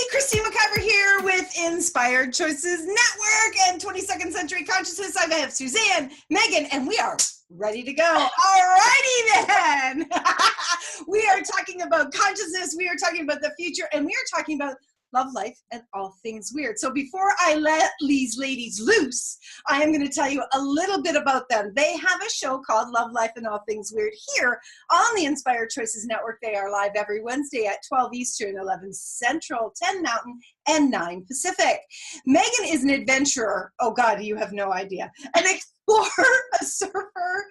Christine McIver here with Inspired Choices Network and 22nd Century Consciousness. I have Suzanne, Megan, and we are ready to go. All righty then. We are talking about consciousness. We are talking about the future, and we are talking about love, life, and all things weird. So before I let these ladies loose, I am going to tell you a little bit about them. They have a show called Love, Life, and All Things Weird here on the Inspired Choices Network. They are live every Wednesday at 12 Eastern, 11 Central, 10 Mountain, and 9 Pacific. Megan is an adventurer. Oh God, you have no idea. An explorer, a surfer,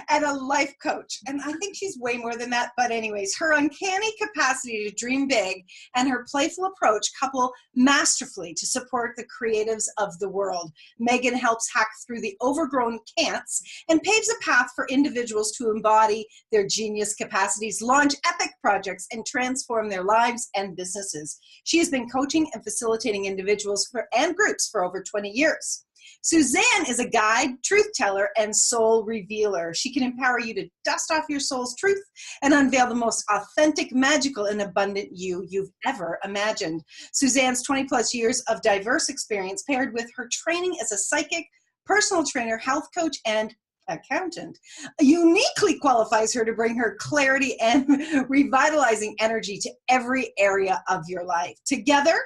and a life coach. And I think she's way more than that. But anyways, her uncanny capacity to dream big and her playful approach couple masterfully to support the creatives of the world. Megan helps hack through the overgrown can'ts and paves a path for individuals to embody their genius capacities, launch epic projects, and transform their lives and businesses. She has been coaching and facilitating individuals and groups for over 20 years. Suzanne is a guide, truth teller, and soul revealer. She can empower you to dust off your soul's truth and unveil the most authentic, magical, and abundant you've ever imagined. Suzanne's 20 plus years of diverse experience paired with her training as a psychic, personal trainer, health coach, and accountant uniquely qualifies her to bring her clarity and revitalizing energy to every area of your life. Together,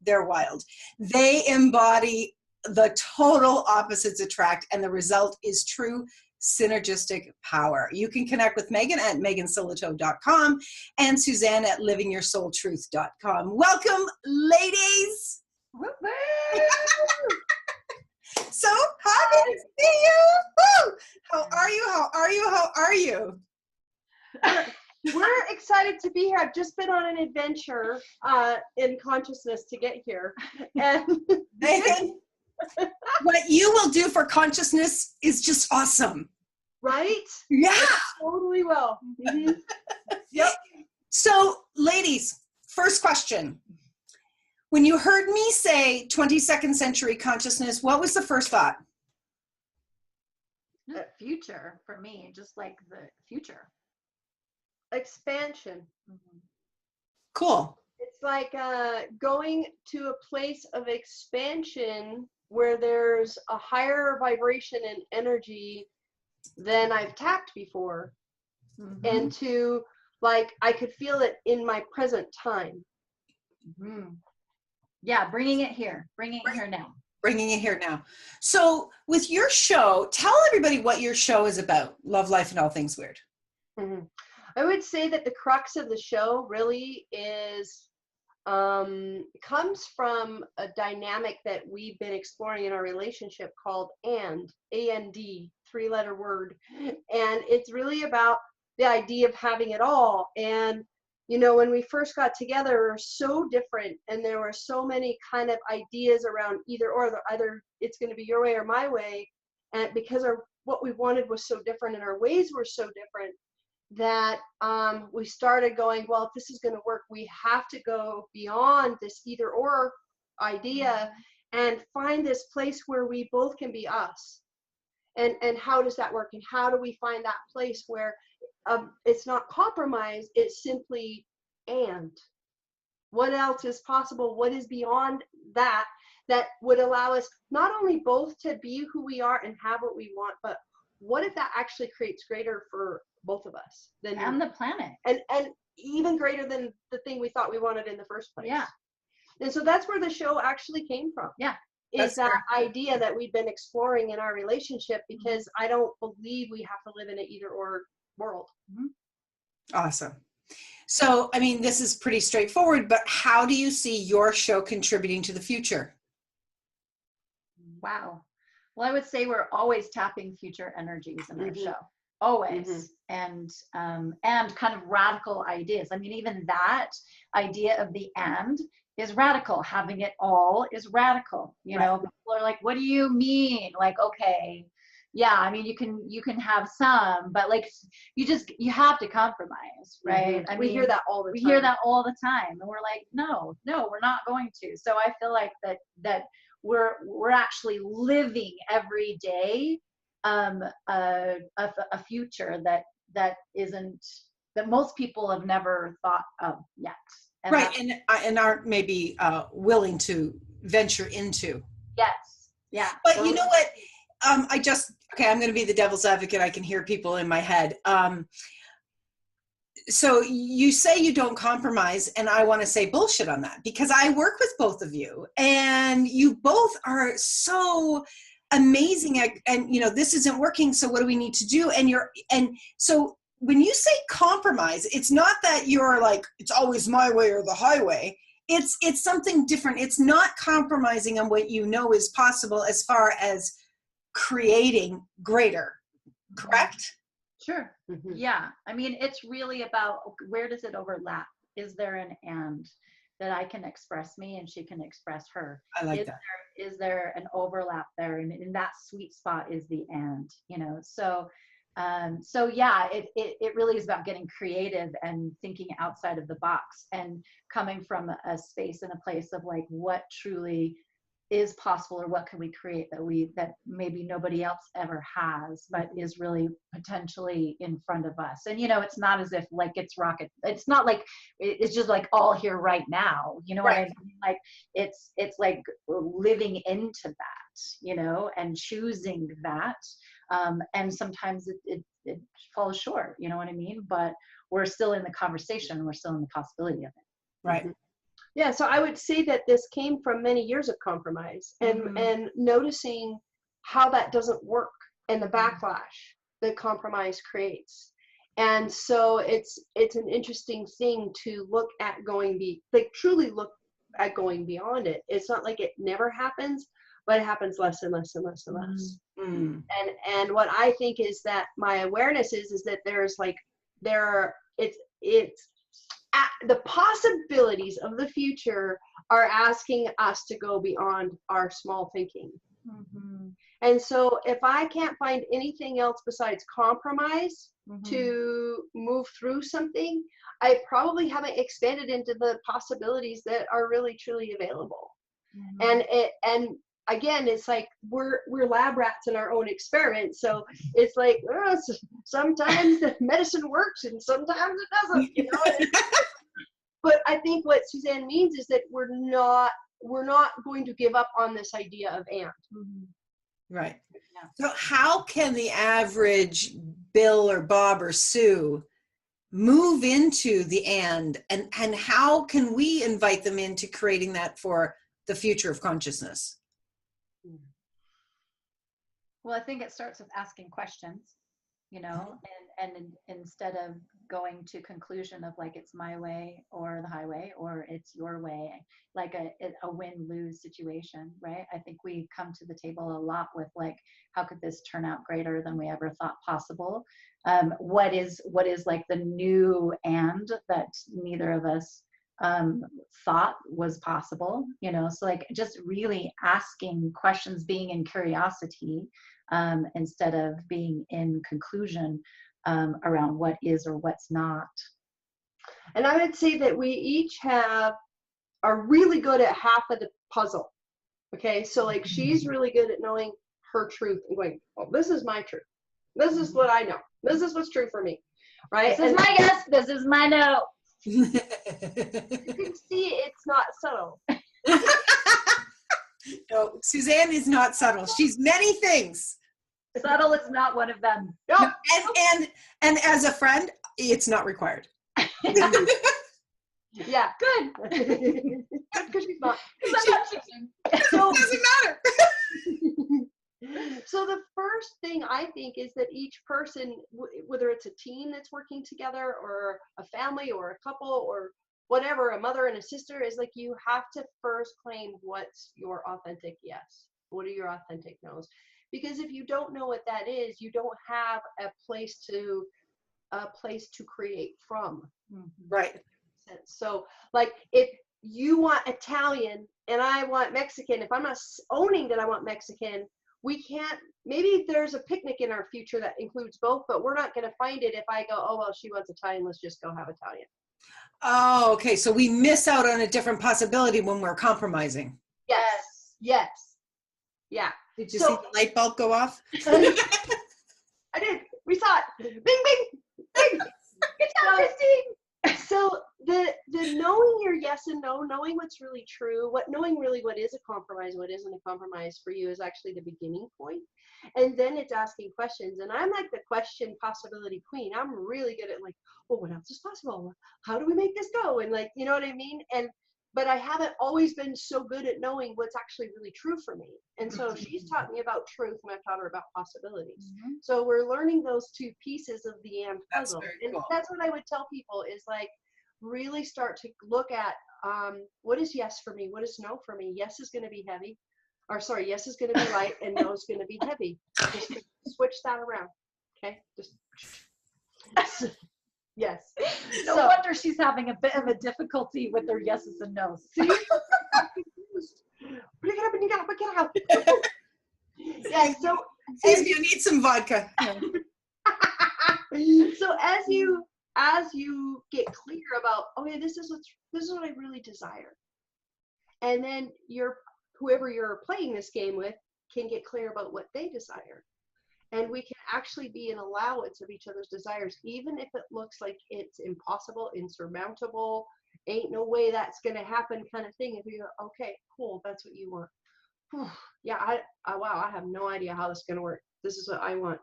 they're wild. They embody the total opposites attract, and the result is true synergistic power. You can connect with Megan at megansillito.com and Suzanne at livingyoursoultruth.com. Welcome, ladies. So happy to see you. Woo! How are you? How are you? How are you? We're excited to be here. I've just been on an adventure in consciousness to get here. And Megan, what you will do for consciousness is just awesome. Right? Yeah. Totally will. Mm-hmm. Yep. So, ladies, first question. When you heard me say 22nd century consciousness, what was the first thought? The future for me, just like the future. Expansion. Mm-hmm. Cool. It's like going to a place of expansion where there's a higher vibration and energy than I've tapped before. Mm-hmm. And to, like, I could feel it in my present time. Mm-hmm. Yeah, bringing it here now. Bringing it here now. So with your show, tell everybody what your show is about. Love, Life, and All Things Weird. Mm-hmm. I would say that the crux of the show really is comes from a dynamic that we've been exploring in our relationship called A-N-D, 3-letter word. And it's really about the idea of having it all. And, you know, when we first got together, we were so different, and there were so many kind of ideas around either it's going to be your way or my way. And because what we wanted was so different and our ways were so different, that we started going, well, if this is going to work, we have to go beyond this either or idea and find this place where we both can be us. And how does that work? And how do we find that place where it's not compromise, it's simply and. What else is possible? What is beyond that would allow us not only both to be who we are and have what we want, but what if that actually creates greater for both of us and the planet, and even greater than the thing we thought we wanted in the first place? Yeah. And so that's where the show actually came from. Yeah. Is that idea that we've been exploring in our relationship, because I don't believe we have to live in an either or world. Mm-hmm. Awesome. So, I mean, this is pretty straightforward, but how do you see your show contributing to the future? Wow. Well, I would say we're always tapping future energies in our Mm-hmm. show. Always. Mm-hmm. And kind of radical ideas. I mean, even that idea of the and is radical. Having it all is radical. You know, people are like, what do you mean? Like, okay, yeah, I mean, you can have some, but like, you have to compromise, right? Mm-hmm. I mean, we hear that all the time. We hear that all the time, and we're like, no, we're not going to. So I feel like that we're actually living every day a future that most people have never thought of yet. And right. And aren't maybe willing to venture into. yes. Yeah. But you know what? I'm going to be the devil's advocate. I can hear people in my head. So you say you don't compromise, and I want to say bullshit on that, because I work with both of you, and you both are so amazing and this isn't working, so what do we need to do? And so when you say compromise, it's not that you're like, it's always my way or the highway. It's something different. It's not compromising on what you know is possible as far as creating greater, correct? Sure. Mhm. Yeah. I mean, it's really about where does it overlap? Is there an and that I can express me and she can express her? I like that. Is there an overlap there? And in that sweet spot is the and, so yeah, it really is about getting creative and thinking outside of the box and coming from a space and a place of like what truly is possible, or what can we create that maybe nobody else ever has, but is really potentially in front of us. And it's not as if like it's not like it's just like all here right now, what Right. I mean? Like it's like living into that, and choosing that, and sometimes it falls short, you know what I mean? But we're still in the conversation, we're still in the possibility of it. Right. Mhm. Yeah, so I would say that this came from many years of compromise and noticing how that doesn't work and the backlash that compromise creates. And so it's an interesting thing to look at truly look at going beyond it. It's not like it never happens, but it happens less and less and less and less. Mm. And what I think is that my awareness is that the possibilities of the future are asking us to go beyond our small thinking. Mm-hmm. And so if I can't find anything else besides compromise to move through something, I probably haven't expanded into the possibilities that are really truly available. And again, it's like we're lab rats in our own experiment. So it's like sometimes the medicine works and sometimes it doesn't. But I think what Suzanne means is that we're not going to give up on this idea of and. Right. Yeah. So how can the average Bill or Bob or Sue move into the and how can we invite them into creating that for the future of consciousness? Well, I think it starts with asking questions, and instead of going to conclusion of like it's my way or the highway or it's your way, like a win-lose situation, right? I think we come to the table a lot with like, how could this turn out greater than we ever thought possible? What is like the new and that neither of us thought was possible, so like just really asking questions, being in curiosity, instead of being in conclusion around what is or what's not. And I would say that we each are really good at half of the puzzle. Okay, so like she's really good at knowing her truth and going, well, this is my truth. This is what I know. This is what's true for me, right? This is my guess. This is my no. You can see it's not subtle. No, Suzanne is not subtle. She's many things. Subtle is not one of them. Nope. And as a friend, it's not required. Yeah, good. Because she's not. So it doesn't matter. So the first thing I think is that each person, whether it's a team that's working together or a family or a couple or whatever, a mother and a sister, is like you have to first claim what's your authentic yes. What are your authentic no's? Because if you don't know what that is, you don't have a place to create from. Right. So like if you want Italian and I want Mexican, if I'm not owning that I want Mexican, we can't, maybe there's a picnic in our future that includes both, but we're not going to find it if I go, oh, well, she wants Italian, let's just go have Italian. Oh, okay. So we miss out on a different possibility when we're compromising. Yes. Yes. Yeah. Did you see the light bulb go off? I did. We saw it. Bing, bing. Bing. Good job, Christine. So the knowing your yes and no, knowing what's really true, knowing really what is a compromise, what isn't a compromise for you is actually the beginning point. And then it's asking questions. And I'm like the question possibility queen. I'm really good at like, well, what else is possible? How do we make this go? And like, you know what I mean? But I haven't always been so good at knowing what's actually really true for me. And so she's taught me about truth, and I've taught her about possibilities. So we're learning those two pieces of the and puzzle. That's very And cool. that's what I would tell people is like, really start to look at what is yes for me? What is no for me? Yes is going to be heavy. Or sorry, yes is going to be light, and no is going to be heavy. Just switch that around. Okay? Just yes. No wonder she's having a bit of a difficulty with her yeses and nos. See? Pick it up and you gotta pick it out. Yeah, so Excuse me, I need some vodka. so as you get clear about, okay, this is what I really desire. And then whoever you're playing this game with can get clear about what they desire. And we can actually be an allowance of each other's desires, even if it looks like it's impossible, insurmountable, ain't no way that's going to happen kind of thing. If you go, okay, cool, that's what you want. Yeah, wow, I have no idea how this is going to work. This is what I want.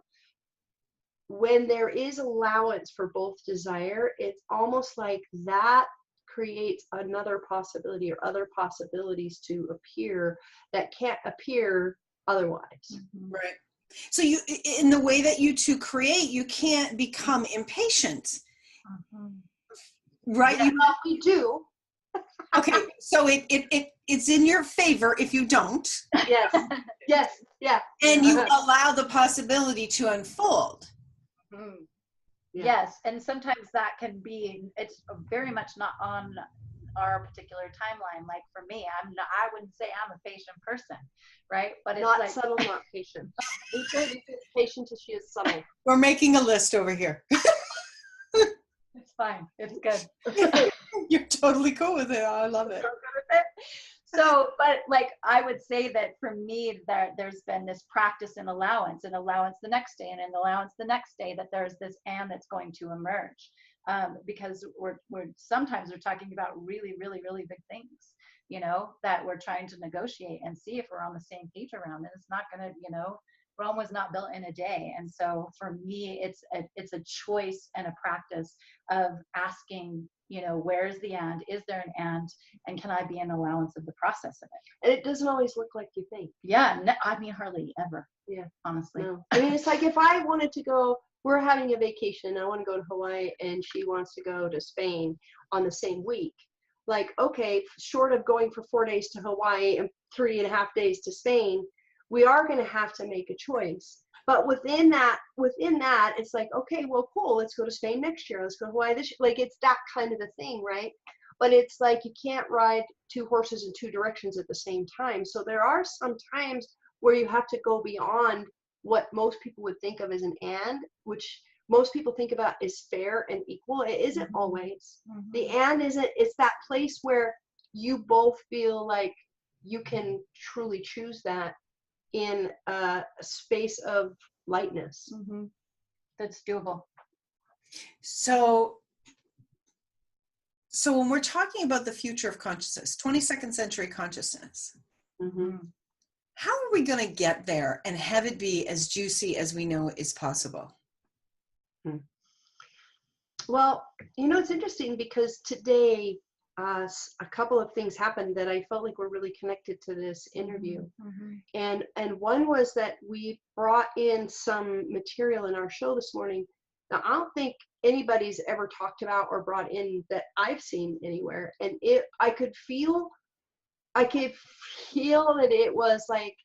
When there is allowance for both desire, it's almost like that creates another possibility or other possibilities to appear that can't appear otherwise. Right. So you, in the way that you two create, you can't become impatient, right? Yeah, we do. Okay, so it's in your favor if you don't. Yes. Yes. Yeah. And you allow the possibility to unfold. Yeah. Yes, and sometimes that can be, it's very much not on our particular timeline. Like for me, I wouldn't say I'm a patient person, right? But it's Not like subtle, not patient. Patient as she is subtle. We're making a list over here. it's fine. It's good. You're totally cool with it. I love it. So, but like I would say that for me, there's been this practice in allowance and allowance the next day and an allowance the next day, that there's this and that's going to emerge. Because we're sometimes we're talking about really, really, really big things, you know, that we're trying to negotiate and see if we're on the same page around. And it's not going to, you know, Rome was not built in a day. And so for me, it's a choice and a practice of asking, you know, where's the and? Is there an and can I be an allowance of the process of it? And it doesn't always look like you think. Yeah, I mean, hardly ever. Yeah, honestly. No. I mean, it's like if I wanted to go, we're having a vacation, I want to go to Hawaii, and she wants to go to Spain on the same week. Like, okay, short of going for 4 days to Hawaii and 3.5 days to Spain, we are going to have to make a choice. But within that, it's like, okay, well, cool, let's go to Spain next year. Let's go to Hawaii this year. Like, it's that kind of a thing, right? But it's like you can't ride two horses in two directions at the same time. So there are some times where you have to go beyond what most people would think of as an and, which most people think about as fair and equal. It isn't always. The and isn't, it's that place where you both feel like you can truly choose that in a space of lightness. That's doable. So when we're talking about the future of consciousness, 22nd century consciousness, how are we going to get there and have it be as juicy as we know is possible? Well, you know, it's interesting because today a couple of things happened that I felt like were really connected to this interview. And one was that we brought in some material in our show this morning. Now, I don't think anybody's ever talked about or brought in that I've seen anywhere. And I could feel that it was like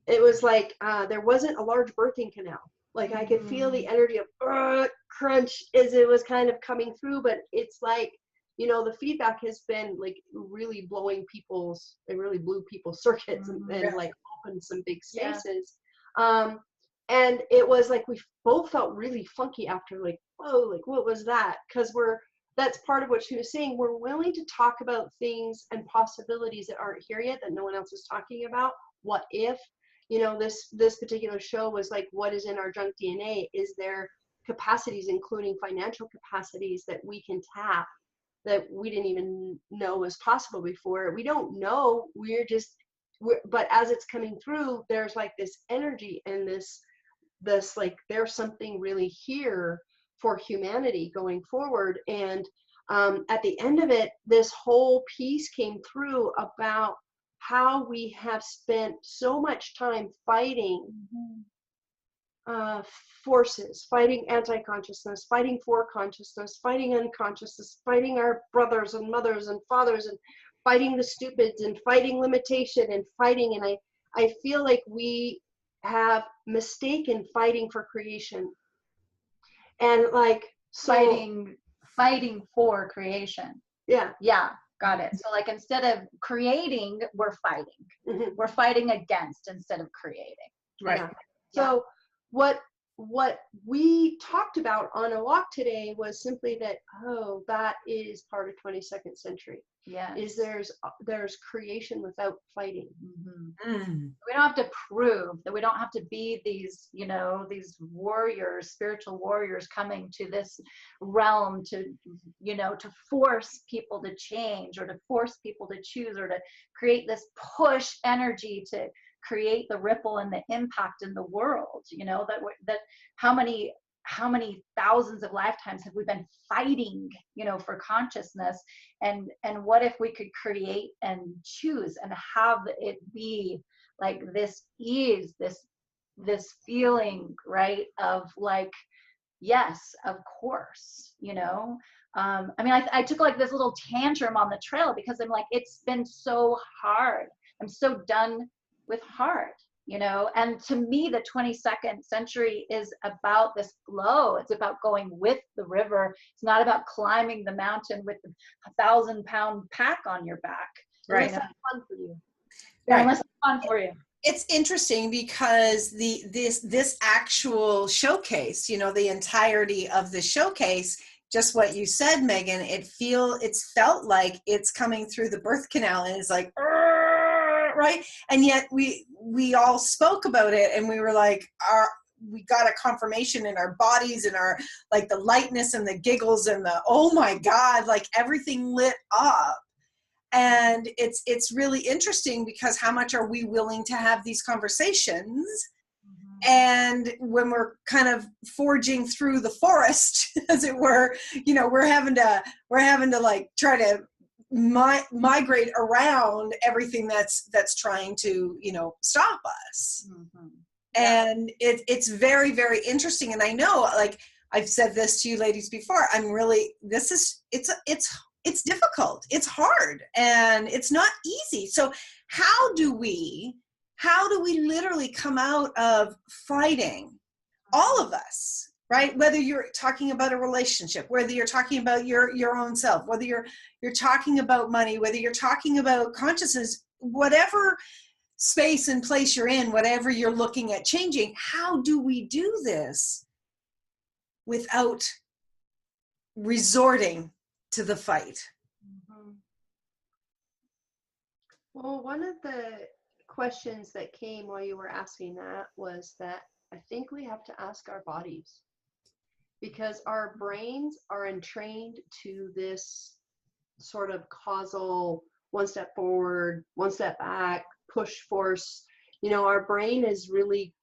there wasn't a large birthing canal. Like I could feel the energy of crunch as it was kind of coming through, but it's like, you know, the feedback has been like really blew people's circuits and like opened some big spaces. And it was like we both felt really funky after, like, whoa, like what was that? Because that's part of what she was saying. We're willing to talk about things and possibilities that aren't here yet, that no one else is talking about. What if? You know, this particular show was like, what is in our junk DNA? Is there capacities, including financial capacities, that we can tap that we didn't even know was possible before. We don't know, but as it's coming through, there's like this energy and this like, there's something really here for humanity going forward. And at the end of it, this whole piece came through about how we have spent so much time fighting forces, fighting anti-consciousness, fighting for consciousness, fighting unconsciousness, fighting our brothers and mothers and fathers, and fighting the stupids, and fighting limitation, and fighting. And I feel like we have mistaken fighting for creation. And like, so fighting for creation. Yeah, got it. So like, instead of creating, we're fighting. We're fighting against instead of creating. Right. Yeah. So what we talked about on a walk today was simply that, that is part of 22nd century. Yeah. Is there's creation without fighting. We don't have to prove that. We don't have to be these, these warriors, spiritual warriors coming to this realm to, to force people to change, or to force people to choose, or to create this push energy to create the ripple and the impact in the world. That how many thousands of lifetimes have we been fighting, for consciousness? And what if we could create and choose and have it be like this ease, this feeling, right, of like, yes, of course, I took like this little tantrum on the trail because I'm like, it's been so hard. I'm so done with hard, and to me, the 22nd century is about this flow. It's about going with the river. It's not about climbing the mountain with the 1,000-pound pack on your back. Right. Unless it's fun for you. Yeah, unless it's fun for you. It's interesting because this actual showcase, the entirety of the showcase, just what you said, Megan, it's felt like it's coming through the birth canal, and it's like, right? And yet we all spoke about it, and we were like, we got a confirmation in our bodies, and our, like, the lightness and the giggles and the, oh my God, like everything lit up. And it's really interesting because how much are we willing to have these conversations? And when we're kind of forging through the forest, as it were, we're having to like try to migrate around everything that's trying to, stop us. And it's very, very interesting. And I know, like, I've said this to you ladies before, it's difficult, it's hard, and it's not easy. So how do we literally come out of fighting, all of us, right? Whether you're talking about a relationship, whether you're talking about your own self, whether you're talking about money, whether you're talking about consciousness, whatever space and place you're in, whatever you're looking at changing, how do we do this without resorting to the fight? Well, one of the questions that came while you were asking that was that I think we have to ask our bodies, because our brains are entrained to this sort of causal, one step forward, one step back, push force. Our brain is really,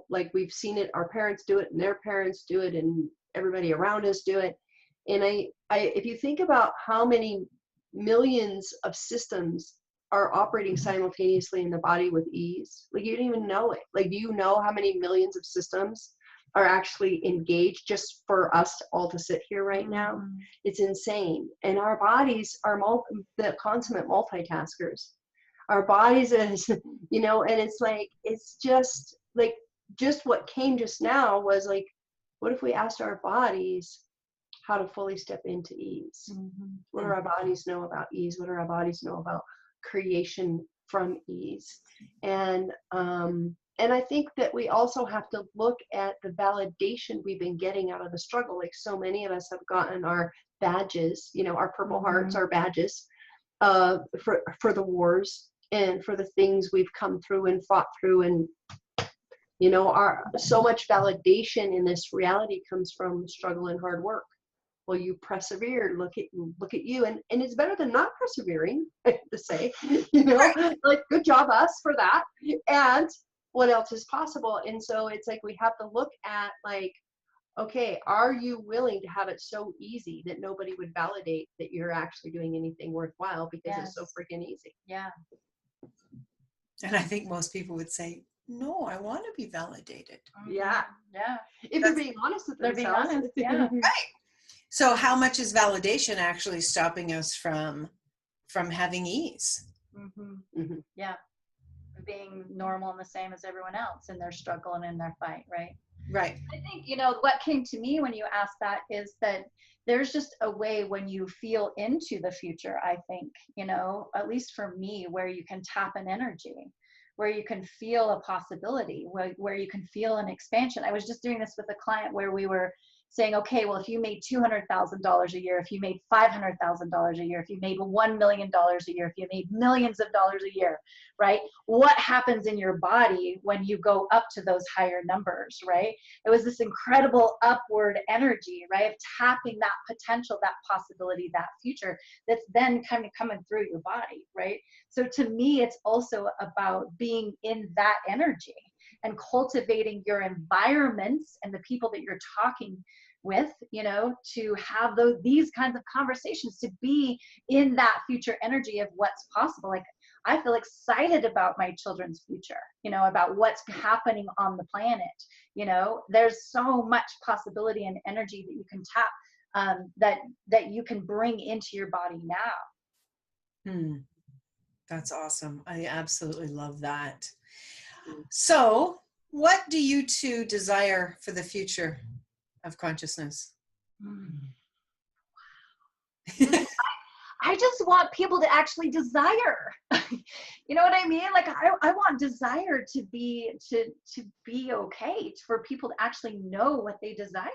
like, we've seen it, our parents do it, and their parents do it, and everybody around us do it. And if you think about how many millions of systems are operating simultaneously in the body with ease, like, you don't even know it. Like, do you know how many millions of systems are actually engaged just for us all to sit here right now? It's insane. And our bodies are the consummate multitaskers. Our bodies is, and it's like, it's just like, just what came just now was like, what if we asked our bodies how to fully step into ease? What do our bodies know about ease? What do our bodies know about creation from ease? And I think that we also have to look at the validation we've been getting out of the struggle. Like, so many of us have gotten our badges, our Purple Hearts, our badges for the wars and for the things we've come through and fought through. And our so much validation in this reality comes from struggle and hard work. well, you persevered, look at you. And it's better than not persevering, I have to say, like, good job us for that. And what else is possible? And so it's like, we have to look at, like, okay, are you willing to have it so easy that nobody would validate that you're actually doing anything worthwhile because it's so freaking easy? Yeah. And I think most people would say, no, I want to be validated. Yeah. Yeah. If they're being honest with They're being themselves. honest, yeah. Right. So how much is validation actually stopping us from having ease? Yeah. Being normal and the same as everyone else in their struggle and in their fight, right? Right. I think, what came to me when you asked that is that there's just a way when you feel into the future, I think, at least for me, where you can tap an energy, where you can feel a possibility, where you can feel an expansion. I was just doing this with a client where we were saying, okay, well, if you made $200,000 a year, if you made $500,000 a year, if you made $1 million a year, if you made millions of dollars a year, right? What happens in your body when you go up to those higher numbers, right? It was this incredible upward energy, right? Of tapping that potential, that possibility, that future that's then kind of coming through your body, right? So to me, it's also about being in that energy and cultivating your environments and the people that you're talking with, to have these kinds of conversations, to be in that future energy of what's possible. Like, I feel excited about my children's future, about what's happening on the planet. There's so much possibility and energy that you can tap, that you can bring into your body now. That's awesome. I absolutely love that. So, what do you two desire for the future of consciousness? I just want people to actually desire. You know what I mean? Like, I want desire to be okay, for people to actually know what they desire,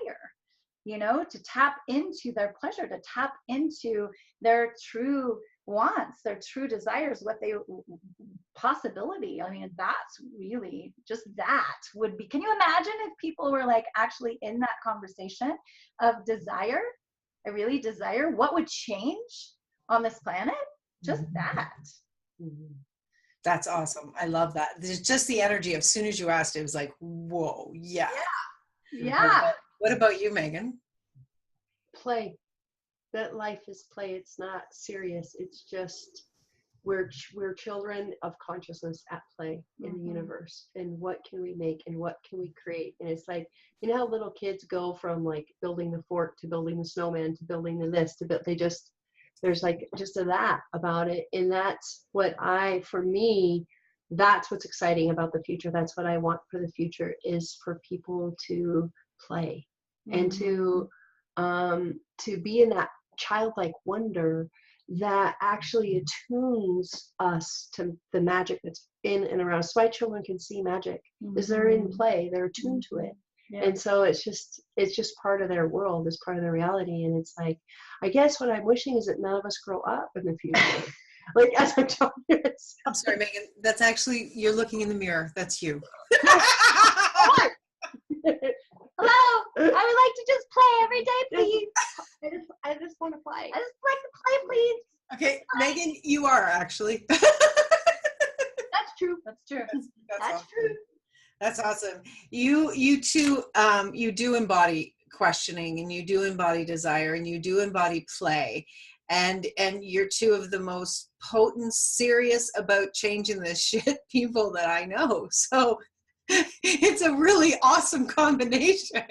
to tap into their pleasure, to tap into their true wants, their true desires, what they possibility. I mean, that's really just that would be. Can you imagine if people were like actually in that conversation of desire? I really desire. What would change on this planet? Just that. That's awesome. I love that. There's just the energy of, as soon as you asked, it was like, whoa, yeah. Yeah. What about you, Megan? Play. That life is play. It's not serious. It's just we're children of consciousness at play in the universe. And what can we make and what can we create? And it's like, how little kids go from like building the fort to building the snowman to building the this to build. There's like just a that about it. And that's what for me, that's what's exciting about the future. That's what I want for the future, is for people to play and to be in that childlike wonder that actually attunes us to the magic that's in and around us. So my children can see magic because they're in play, they're attuned to it. Yeah. And so it's just part of their world, it's part of their reality. And it's like, I guess what I'm wishing is that none of us grow up in the future. Like, as I'm telling you, I'm sorry, Megan, that's actually, you're looking in the mirror. That's you. Hello, I would like to just play every day, please. I just want to play. I just like to play, please. Okay, Megan, you are actually. That's true. That's true. That's awesome. True. That's awesome. You two, you do embody questioning, and you do embody desire, and you do embody play, and you're two of the most potent, serious about changing the shit people that I know. So it's a really awesome combination.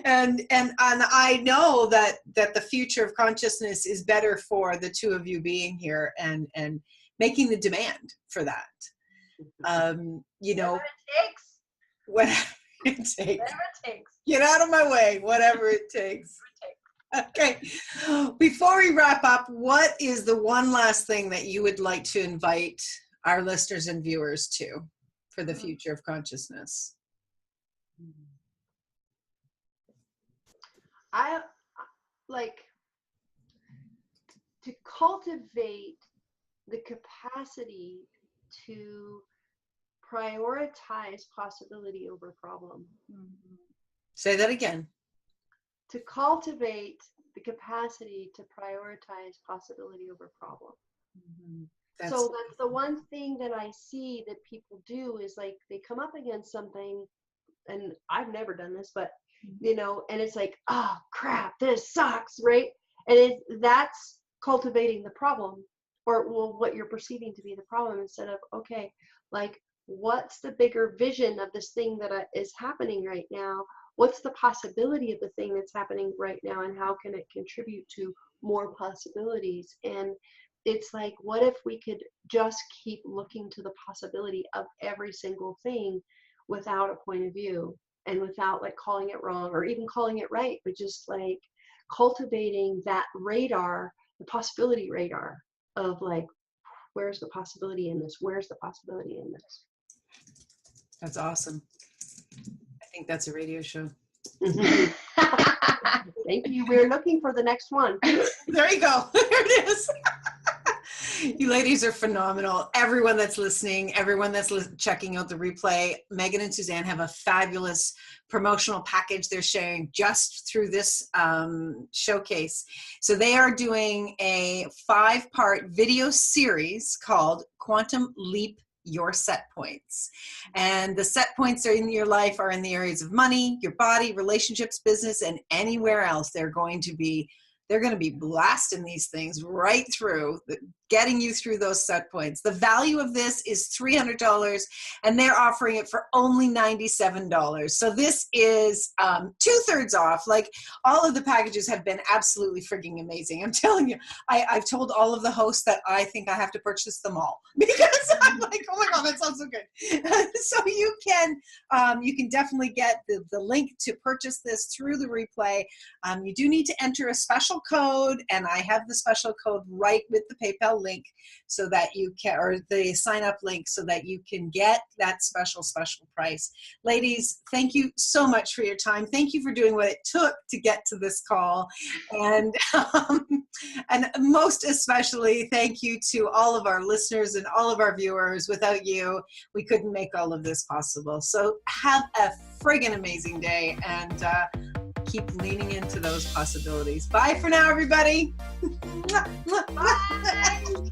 and I know that the future of consciousness is better for the two of you being here and making the demand for that. Whatever it takes. Whatever it takes. Whatever it takes. Get out of my way, whatever it takes. Okay. Before we wrap up, what is the one last thing that you would like to invite our listeners and viewers to for the future of consciousness? I like to cultivate the capacity to prioritize possibility over problem. Say that again. to cultivate the capacity to prioritize possibility over problem. So that's the one thing that I see that people do is like they come up against something, and I've never done this, but you know, and it's like, oh crap, this sucks, right? And that's cultivating the problem, or well, what you're perceiving to be the problem, instead of, okay, like, what's the bigger vision of this thing that is happening right now? What's the possibility of the thing that's happening right now, and how can it contribute to more possibilities? And it's like, what if we could just keep looking to the possibility of every single thing without a point of view, and without like calling it wrong or even calling it right, but just like cultivating that radar, the possibility radar of like, where's the possibility in this? Where's the possibility in this? That's awesome. I think that's a radio show. Thank you. We're looking for the next one. There you go. There it is. You ladies are phenomenal. Everyone that's listening, everyone that's checking out the replay, Megan and Suzanne have a fabulous promotional package they're sharing just through this showcase. So they are doing a 5-part video series called Quantum Leap Your Set Points. And the set points are in your life are in the areas of money, your body, relationships, business, and anywhere else. They're going to be blasting these things right through, getting you through those set points. The value of this is $300, and they're offering it for only $97. So this is 2/3 off. Like, all of the packages have been absolutely frigging amazing. I'm telling you, I've told all of the hosts that I think I have to purchase them all, because I'm like, oh my God, that sounds so good. So you can definitely get the link to purchase this through the replay. You do need to enter a special code, and I have the special code right with the PayPal link, so that you can, or the sign up link, so that you can get that special price. Ladies, thank you so much for your time. Thank you for doing what it took to get to this call. And most especially, thank you to all of our listeners and all of our viewers. Without you, we couldn't make all of this possible. So have a friggin' amazing day, and keep leaning into those possibilities. Bye for now, everybody. Bye.